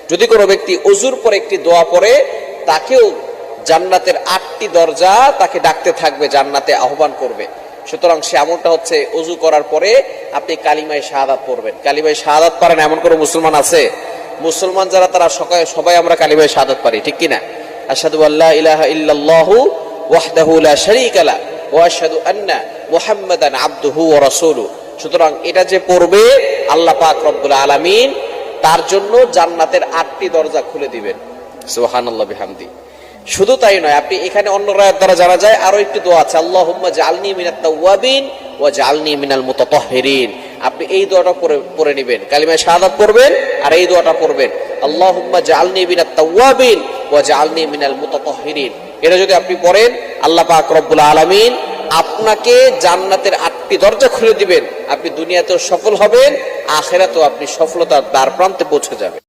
যদি কোনো ব্যক্তি ওযুর পরে একটি দোয়া পড়ে, তাকেও জান্নাতের 8টি দরজা তাকে ডাকতে থাকবে, জান্নাতে আহ্বান করবে। সুতরাং সে আমলটা হচ্ছে ওযু করার পরে আপনি কালিমায়ে শাহাদাত পড়বেন। কালিমায়ে শাহাদাত পারেন এমন কোনো মুসলমান আছে? মুসলমান যারা তারা সবাই আমরা কালিমায়ে শাহাদাত পারি, ঠিক কিনা? আশহাদু আল্লা ইলাহা ইল্লাল্লাহু ওয়াহদাহু লা শারীকা লা ওয়া আশহাদু আন্না মুহাম্মাদান আবদুহু ওয়া রাসূলুহু। সুতরাং এটা যে পড়বে, আল্লাহ পাক রব্বুল আলামিন তার জন্য জান্নাতের 8টি দরজা খুলে দিবেন। সুবহানাল্লাহ বিহামদি। শুধু তাই নয়, আপনি এখানে অন্য রায়াত দ্বারা জানা যায় আরো একটি দোয়া আছে, আল্লাহুম্মা জাআলনি মিনাত তাওয়াবিন ওয়া জাআলনি মিনাল মুতাতাহহিরিন। আপনি এই দোয়াটা পড়ে নেবেন, কালিমায়ে শাহাদাত পড়বেন আর এই দোয়াটা পড়বেন, আল্লাহুম্মা জাআলনি মিনাত তাওয়াবিন ওয়া জাআলনি মিনাল মুতাতাহহিরিন। এটা যদি আপনি পড়েন, আল্লাহ পাক রব্বুল আলামিন আপনাকে জান্নাতের 8টি দরজা খুলে দিবেন। আপনি দুনিয়াতেও সফল হবেন, আখিরাতেও আপনি সফলতার দ্বার প্রান্তে পৌঁছে যাবেন।